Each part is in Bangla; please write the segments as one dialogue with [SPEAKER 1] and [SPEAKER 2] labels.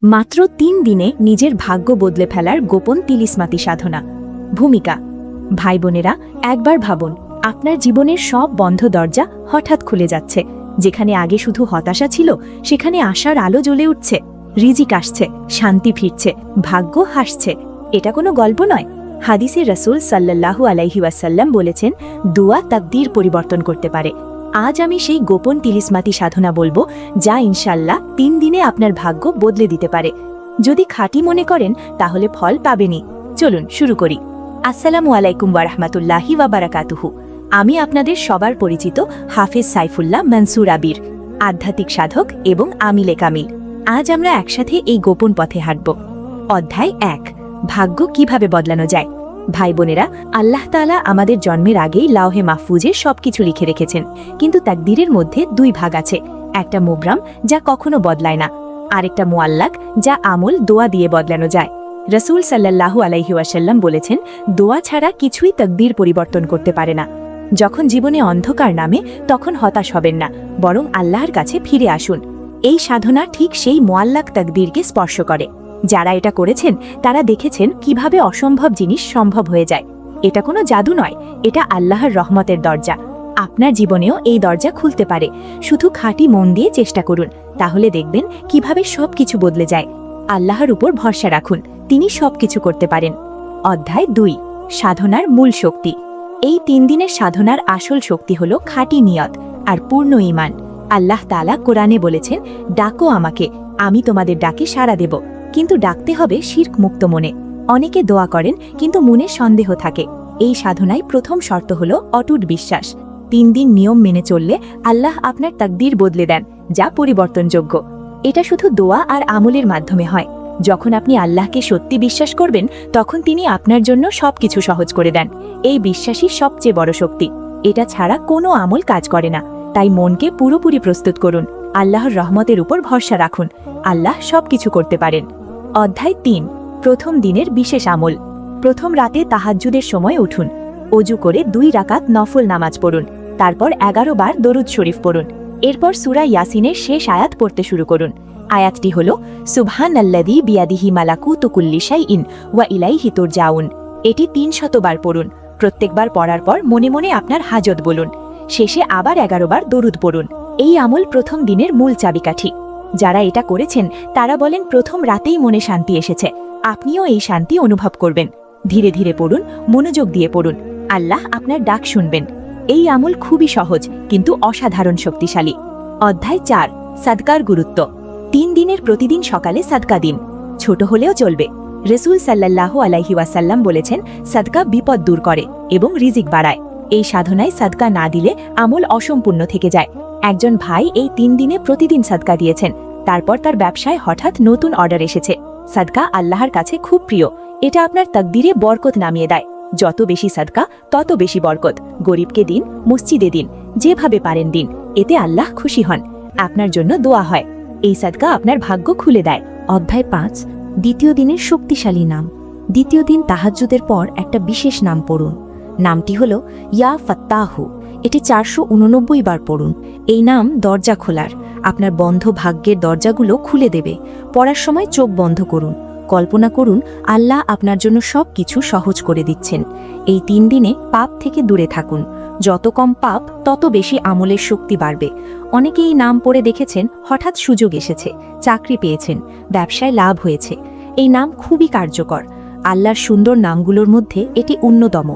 [SPEAKER 1] মাত্র ৩ দিনে নিজের ভাগ্য বদলে ফেলার গোপন তিলিস্মাতি সাধনা। ভূমিকা। ভাই বোনেরা, একবার ভাবুন, আপনার জীবনের সব বন্ধ দরজা হঠাৎ খুলে যাচ্ছে। যেখানে আগে শুধু হতাশা ছিল, সেখানে আশার আলো জ্বলে উঠছে। রিজিক আসছে, শান্তি ফিরছে, ভাগ্য হাসছে। এটা কোনো গল্প নয়। হাদিসে রাসূল সাল্লাল্লাহু আলাইহি ওয়াসাল্লাম বলেছেন, দোয়া তাকদীর পরিবর্তন করতে পারে। আজ আমি সেই গোপন তিলিস্মাতি সাধনা বলবো, যা ইনশাল্লাহ ৩ দিনে আপনার ভাগ্য বদলে দিতে পারে। যদি খাঁটি মনে করেন, তাহলে ফল পাবেনই। চলুন শুরু করি। আসসালামু আলাইকুম ওয়া রাহমাতুল্লাহি ওয়া বারাকাতুহু। আমি আপনাদের সবার পরিচিত হাফেজ সাইফুল্লাহ মনসুর আবির, আধ্যাত্মিক সাধক এবং আমিলে কামিল। আজ আমরা একসাথে এই গোপন পথে হাঁটব। অধ্যায় ১, ভাগ্য কিভাবে বদলানো যায়। ভাই বোনেরা, আল্লাহ তাআলা আমাদের জন্মের আগেই লাওহে মাহফুজে সবকিছু লিখে রেখেছেন। কিন্তু তাকদীরের মধ্যে 2 ভাগ আছে। একটা মুবরাম, যা কখনো বদলায় না, আরেকটা মুআল্লাক, যা আমল দোয়া দিয়ে বদলানো যায়। রাসূল সাল্লাল্লাহু আলাইহি ওয়াসাল্লাম বলেছেন, দোয়া ছাড়া কিছুই তাকদীর পরিবর্তন করতে পারে না। যখন জীবনে অন্ধকার নামে, তখন হতাশ হবেন না, বরং আল্লাহর কাছে ফিরে আসুন। এই সাধনা ঠিক সেই মুআল্লাক তাকদীরকে স্পর্শ করে। যারা এটা করেছেন, তারা দেখেছেন কিভাবে অসম্ভব জিনিস সম্ভব হয়ে যায়। এটা কোনো জাদু নয়, এটা আল্লাহর রহমতের দরজা। আপনার জীবনেও এই দরজা খুলতে পারে। শুধু খাঁটি মন দিয়ে চেষ্টা করুন, তাহলে দেখবেন কিভাবে সবকিছু বদলে যায়। আল্লাহর উপর ভরসা রাখুন, তিনি সবকিছু করতে পারেন। অধ্যায় ২, সাধনার মূল শক্তি। এই ৩ দিনের সাধনার আসল শক্তি হল খাঁটি নিয়ত আর পূর্ণ ঈমান। আল্লাহ তাআলা কোরআনে বলেছেন, ডাকো আমাকে, আমি তোমাদের ডাকে সাড়া দেব। কিন্তু ডাকতে হবে শিরক মুক্ত মনে। অনেকে দোয়া করেন, কিন্তু মনে সন্দেহ থাকে। এই সাধনায় প্রথম শর্ত হল অটুট বিশ্বাস। ৩ দিন নিয়ম মেনে চললে আল্লাহ আপনার তাকদীর বদলে দেন, যা পরিবর্তনযোগ্য। এটা শুধু দোয়া আর আমলের মাধ্যমে হয়। যখন আপনি আল্লাহকে সত্যি বিশ্বাস করবেন, তখন তিনি আপনার জন্য সবকিছু সহজ করে দেন। এই বিশ্বাসই সবচেয়ে বড় শক্তি। এটা ছাড়া কোনো আমল কাজ করে না। তাই মনকে পুরোপুরি প্রস্তুত করুন, আল্লাহর রহমতের উপর ভরসা রাখুন। আল্লাহ সবকিছু করতে পারেন। অধ্যায় ৩, প্রথম দিনের বিশেষ আমল। প্রথম রাতে তাহাজ্জুদের সময় উঠুন। অজু করে 2 রাকাত নফল নামাজ পড়ুন। তারপর 11 বার দরুদ শরীফ পড়ুন। এরপর সূরা ইয়াসিনের শেষ আয়াত পড়তে শুরু করুন। আয়াতটি হল, সুবহানাল্লাযী বিয়াদিহি মালাকুতু কুল্লি শাইইন ওয়া ইলাইহি তুরজাউন। এটি 300 বার পড়ুন। প্রত্যেকবার পড়ার পর মনে মনে আপনার হাজত বলুন। শেষে আবার 11 বার দরুদ পড়ুন। এই আমল প্রথম দিনের মূল চাবিকাঠি। যারা এটা করেছেন, তারা বলেন প্রথম রাতেই মনে শান্তি এসেছে। আপনিও এই শান্তি অনুভব করবেন। ধীরে ধীরে পড়ুন, মনোযোগ দিয়ে পড়ুন। আল্লাহ আপনার ডাক শুনবেন। এই আমল খুবই সহজ, কিন্তু অসাধারণ শক্তিশালী। অধ্যায় ৪, সাদকার গুরুত্ব। ৩ দিনের প্রতিদিন সকালে সাদকা দিন। ছোট হলেও চলবে। রাসূল সাল্লাল্লাহু আলাইহি ওয়াসাল্লাম বলেছেন, সাদকা বিপদ দূর করে এবং রিজিক বাড়ায়। এই সাধনায় সাদকা না দিলে আমল অসম্পূর্ণ থেকে যায়। একজন ভাই এই ৩ দিনে প্রতিদিন সাদকা দিয়েছেন। তারপর তার ব্যবসায় হঠাৎ নতুন অর্ডার এসেছে। সাদকা আল্লাহর কাছে খুব প্রিয়। এটা আপনার তাকদীরে বরকত নামিয়ে দেয়। যত বেশি সাদকা, তত বেশি বরকত। গরিবকে দিন, মসজিদে দিন, যেভাবে পারেন দিন। এতে আল্লাহ খুশি হন। আপনার জন্য দোয়া হয়। এই সাদকা আপনার ভাগ্য খুলে দেয়। অধ্যায় ৫, দ্বিতীয় দিনের শক্তিশালী নাম। দ্বিতীয় দিন তাহাজ্জুদের পর একটা বিশেষ নাম পড়ুন। নামটি হল ইয়া ফাত্তাহু। এটি 489 বার পড়ুন। এই নাম দরজা খোলার। আপনার বন্ধ ভাগ্যের দরজাগুলো খুলে দেবে। পড়ার সময় চোখ বন্ধ করুন। কল্পনা করুন, আল্লাহ আপনার জন্য সব কিছু সহজ করে দিচ্ছেন। এই 3 দিনে পাপ থেকে দূরে থাকুন। যত কম পাপ, তত বেশি আমলের শক্তি বাড়বে। অনেকে এই নাম পড়ে দেখেছেন, হঠাৎ সুযোগ এসেছে, চাকরি পেয়েছেন, ব্যবসায় লাভ হয়েছে। এই নাম খুবই কার্যকর। আল্লাহর সুন্দর নামগুলোর মধ্যে এটি অন্যতম।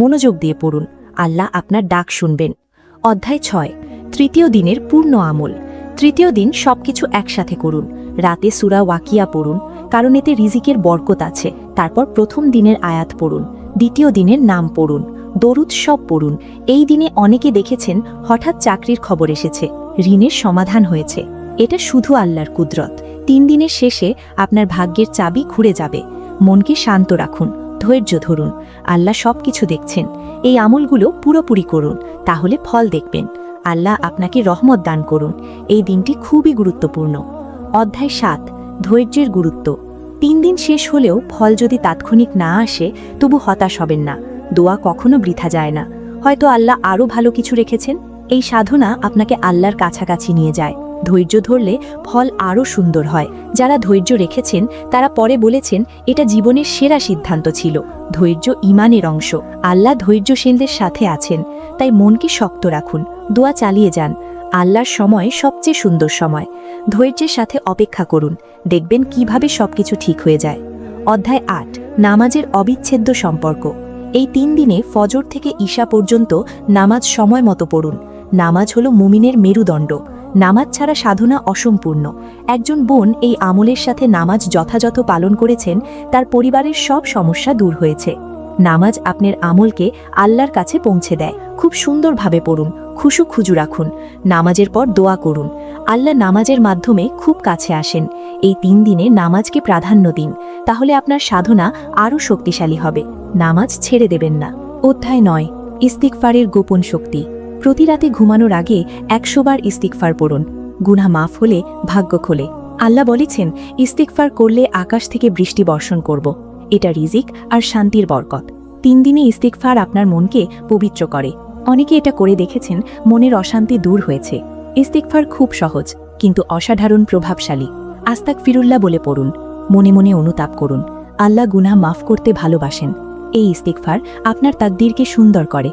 [SPEAKER 1] মনোযোগ দিয়ে পড়ুন, আল্লাহ আপনার ডাক শুনবেন। অধ্যায় ৬, তৃতীয় দিনের পূর্ণ আমল। তৃতীয় দিন সবকিছু একসাথে করুন। রাতে সূরা ওয়াকিয়া পড়ুন, কারণ এতে রিজিকের বরকত আছে। তারপর প্রথম দিনের আয়াত পড়ুন। দ্বিতীয় দিনের নাম পড়ুন। দরুদ সব পড়ুন। এই দিনে অনেকে দেখেছেন, হঠাৎ চাকরির খবর এসেছে, ঋণের সমাধান হয়েছে। এটা শুধু আল্লাহর কুদরত। 3 দিনের শেষে আপনার ভাগ্যের চাবি ঘুরে যাবে। মনকে শান্ত রাখুন, ধৈর্য ধরুন। আল্লাহ সবকিছু দেখছেন। এই আমলগুলো পুরোপুরি করুন, তাহলে ফল দেখবেন। আল্লাহ আপনাকে রহমত দান করুন। এই দিনটি খুবই গুরুত্বপূর্ণ। অধ্যায় ৭, ধৈর্যের গুরুত্ব। 3 দিন শেষ হলেও ফল যদি তাৎক্ষণিক না আসে, তবু হতাশ হবেন না। দোয়া কখনো বৃথা যায় না। হয়তো আল্লাহ আরও ভালো কিছু রেখেছেন। এই সাধনা আপনাকে আল্লাহর কাছাকাছি নিয়ে যায়। ধৈর্য ধরলে ফল আরও সুন্দর হয়। যারা ধৈর্য রেখেছেন তারা পরে বলেছেন এটা জীবনের সেরা সিদ্ধান্ত ছিল। ধৈর্য ঈমানের অংশ। আল্লাহ ধৈর্যশীলদের সাথে আছেন, তাই মনকে শক্ত রাখুন, দোয়া চালিয়ে যান। আল্লাহর সময় সবচেয়ে সুন্দর সময়। ধৈর্যের সাথে অপেক্ষা করুন, দেখবেন কিভাবে সবকিছু ঠিক হয়ে যায়। অধ্যায় ৮, নামাজের অবিচ্ছেদ্য সম্পর্ক। এই 3 দিনে ফজর থেকে ঈশা পর্যন্ত নামাজ সময় মতো পড়ুন। নামাজ হলো মুমিনের মেরুদণ্ড। নামাজ ছাড়া সাধনা অসম্পূর্ণ। একজন বোন এই আমলের সাথে নামাজ যথাযথ পালন করেছেন, তার পরিবারের সব সমস্যা দূর হয়েছে। নামাজ আপনার আমলকে আল্লাহর কাছে পৌঁছে দেয়। খুব সুন্দরভাবে পড়ুন, খুজু রাখুন। নামাজের পর দোয়া করুন। আল্লাহ নামাজের মাধ্যমে খুব কাছে আসেন। এই 3 দিনে নামাজকে প্রাধান্য দিন, তাহলে আপনার সাধনা আরও শক্তিশালী হবে। নামাজ ছেড়ে দেবেন না। অধ্যায় ৯, ইস্তিগফারের গোপন শক্তি। প্রতি রাতে ঘুমানোর আগে 100 বার ইস্তিগফার পড়ুন। গুনাহ মাফ হলে ভাগ্য খোলে। আল্লাহ বলেছেন, ইস্তিগফার করলে আকাশ থেকে বৃষ্টি বর্ষণ করব। এটা রিজিক আর শান্তির বরকত। 3 দিনে ইস্তিগফার আপনার মনকে পবিত্র করে। অনেকে এটা করে দেখেছেন, মনের অশান্তি দূর হয়েছে। ইস্তিগফার খুব সহজ, কিন্তু অসাধারণ প্রভাবশালী। আস্তাগফিরুল্লাহ বলে পড়ুন, মনে মনে অনুতাপ করুন। আল্লাহ গুনাহ মাফ করতে ভালোবাসেন। এই ইস্তিগফার আপনার তাকদীরকে সুন্দর করে।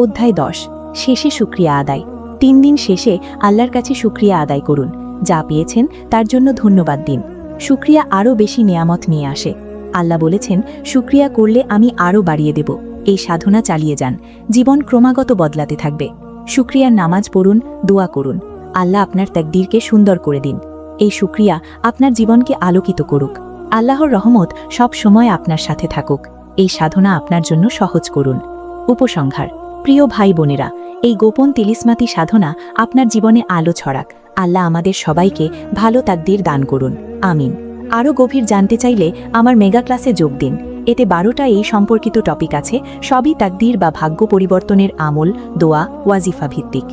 [SPEAKER 1] অধ্যায় 10, শেষে শুকরিয়া আদায়। 3 দিন শেষে আল্লাহর কাছে শুকরিয়া আদায় করুন। যা পেয়েছেন তার জন্য ধন্যবাদ দিন। শুকরিয়া আরও বেশি নেয়ামত নিয়ে আসে। আল্লাহ বলেছেন, শুকরিয়া করলে আমি আরও বাড়িয়ে দেব। এই সাধনা চালিয়ে যান, জীবন ক্রমাগত বদলাতে থাকবে। শুকরিয়ার নামাজ পড়ুন, দোয়া করুন। আল্লাহ আপনার তাকদীরকে সুন্দর করে দিন। এই শুকরিয়া আপনার জীবনকে আলোকিত করুক। আল্লাহর রহমত সব সময় আপনার সাথে থাকুক। এই সাধনা আপনার জন্য সহজ করুন। উপসংহার। প্রিয় ভাই বোনেরা, এই গোপন তিলিসমাতি সাধনা আপনার জীবনে আলো ছড়াক। আল্লাহ আমাদের সবাইকে ভালো তাকদীর দান করুন, আমিন। আরও গভীর জানতে চাইলে আমার মেগা ক্লাসে যোগ দিন। এতে 12টা এই সম্পর্কিত টপিক আছে, সবই তাকদীর বা ভাগ্য পরিবর্তনের আমল, দোয়া, ওয়াজিফা ভিত্তিক।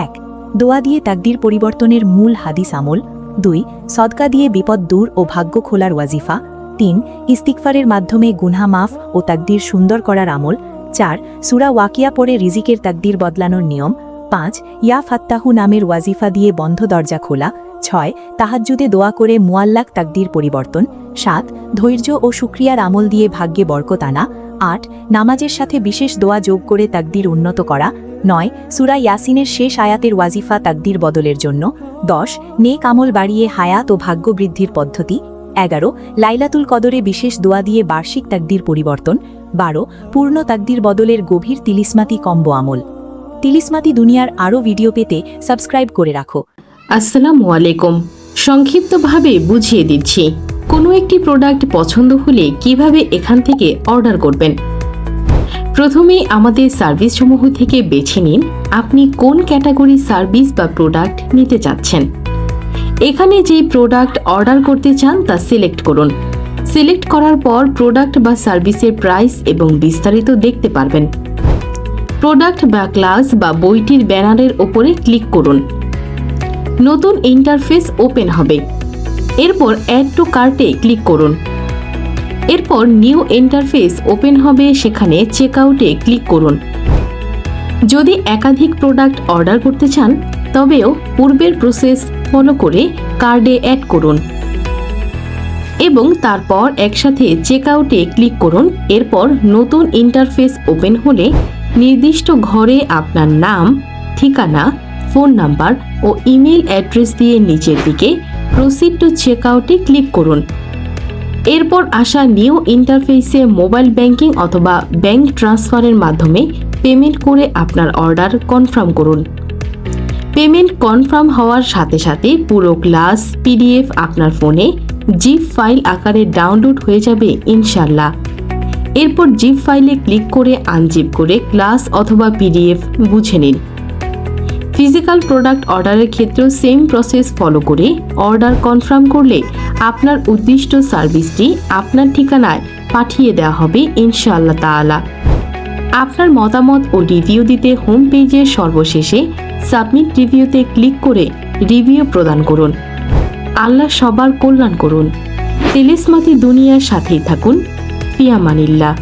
[SPEAKER 1] 1, দোয়া দিয়ে তাকদীর পরিবর্তনের মূল হাদিস আমল। 2, সদকা দিয়ে বিপদ দূর ও ভাগ্য খোলার ওয়াজিফা। 3, ইস্তিগফারের মাধ্যমে গুনাহ মাফ ও তাকদীর সুন্দর করার আমল। 4, সূরা ওয়াকিয়া পড়ে রিজিকের তাকদীর বদলানোর নিয়ম। 5, ইয়া ফাত্তাহু নামের ওয়াজিফা দিয়ে বন্ধ দরজা খোলা। 6, তাহাজ্জুদে দোয়া করে মুআল্লাক তাকদীর পরিবর্তন। 7, ধৈর্য ও শুকরিয়ার আমল দিয়ে ভাগ্যে বরকত আনা। 8, নামাজের সাথে বিশেষ দোয়া যোগ করে তাকদীর উন্নত করা। 9, সূরা ইয়াসিনের শেষ আয়াতের ওয়াজিফা তাকদীর বদলের জন্য। 10, নেক আমল বাড়িয়ে হায়াত ও ভাগ্য বৃদ্ধির পদ্ধতি। 11, লাইলাতুল কদরে বিশেষ দোয়া দিয়ে বার্ষিক তাকদীর পরিবর্তন। 12, পূর্ণ তাকদীর বদলের গভীর তিলিসমাতি কম্বো আমল। তিলিসমাতি দুনিয়ার আরও ভিডিও পেতে সাবস্ক্রাইব করে রাখো।
[SPEAKER 2] আসসালামু আলাইকুম। সংক্ষিপ্তভাবে বুঝিয়ে দিচ্ছি, কোনো একটি প্রোডাক্ট পছন্দ হলে কিভাবে এখান থেকে অর্ডার করবেন। প্রথমেই আমাদের সার্ভিসসমূহ থেকে বেছে নিন আপনি কোন ক্যাটাগরির সার্ভিস বা প্রোডাক্ট নিতে চাচ্ছেন। এখানে যে প্রোডাক্ট অর্ডার করতে চান তা সিলেক্ট করুন। সিলেক্ট করার পর প্রোডাক্ট বা সার্ভিসের প্রাইস এবং বিস্তারিত দেখতে পারবেন। প্রোডাক্ট বা ক্লাস বা বইটির ব্যানারের ওপরে ক্লিক করুন। নতুন ইন্টারফেস ওপেন হবে। এরপর অ্যাড টু কার্টে ক্লিক করুন। এরপর নিউ ইন্টারফেস ওপেন হবে, সেখানে চেকআউটে ক্লিক করুন। যদি একাধিক প্রোডাক্ট অর্ডার করতে চান তবেও পূর্বের প্রসেস ফলো করে কার্ডে অ্যাড করুন এবং তারপর একসাথে চেকআউটে ক্লিক করুন। এরপর নতুন ইন্টারফেস ওপেন হলে নির্দিষ্ট ঘরে আপনার নাম, ঠিকানা, ফোন নাম্বার ও ইমেল অ্যাড্রেস দিয়ে নিচের দিকে প্রসিড টু চেকআউটে ক্লিক করুন। এরপর আসা নিউ ইন্টারফেসে মোবাইল ব্যাংকিং অথবা ব্যাংক ট্রান্সফারের মাধ্যমে পেমেন্ট করে আপনার অর্ডার কনফার্ম করুন। পেমেন্ট কনফার্ম হওয়ার সাথে সাথে পুরো ক্লাস পিডিএফ আপনার ফোনে জিপ ফাইল আকারে ডাউনলোড হয়ে যাবে ইনশাল্লাহ। এরপর জিপ ফাইলে ক্লিক করে আনজিপ করে ক্লাস অথবা পিডিএফ বুঝে নিন। ফিজিক্যাল প্রোডাক্ট অর্ডারের ক্ষেত্রেও সেম প্রসেস ফলো করে অর্ডার কনফার্ম করলে আপনার উদ্দিষ্ট সার্ভিসটি আপনার ঠিকানায় পাঠিয়ে দেওয়া হবে ইনশাআল্লাহ তাআলা। আপনার মতামত ও রিভিউ দিতে হোম পেজের সর্বশেষে সাবমিট রিভিউতে ক্লিক করে রিভিউ প্রদান করুন। আল্লাহ সবার কল্যাণ করুন। তিলিসমাতি দুনিয়ার সাথেই থাকুন। ফিয়ামানিল্লাহ।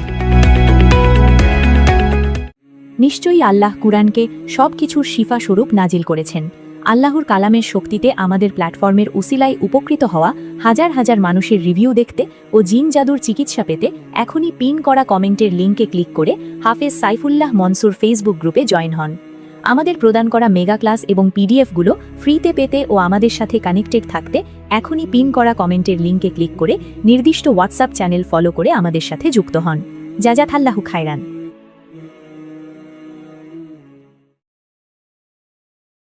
[SPEAKER 1] নিশ্চয়ই আল্লাহ কুরআনকে সব কিছুর শিফা স্বরূপ নাজিল করেছেন। আল্লাহর কালামের শক্তিতে আমাদের প্ল্যাটফর্মের উসিলায় উপকৃত হওয়া হাজার হাজার মানুষের রিভিউ দেখতে ও জিন জাদুর চিকিৎসা পেতে এখনই পিন করা কমেন্টের লিঙ্কে ক্লিক করে হাফেজ সাইফুল্লাহ মনসুর ফেসবুক গ্রুপে জয়েন হন। আমাদের প্রদান করা মেগা ক্লাস এবং পিডিএফগুলো ফ্রিতে পেতে ও আমাদের সাথে কানেক্টেড থাকতে এখনই পিন করা কমেন্টের লিঙ্কে ক্লিক করে নির্দিষ্ট হোয়াটসঅ্যাপ চ্যানেল ফলো করে আমাদের সাথে যুক্ত হন। জাজাথাল্লাহু খায়রান।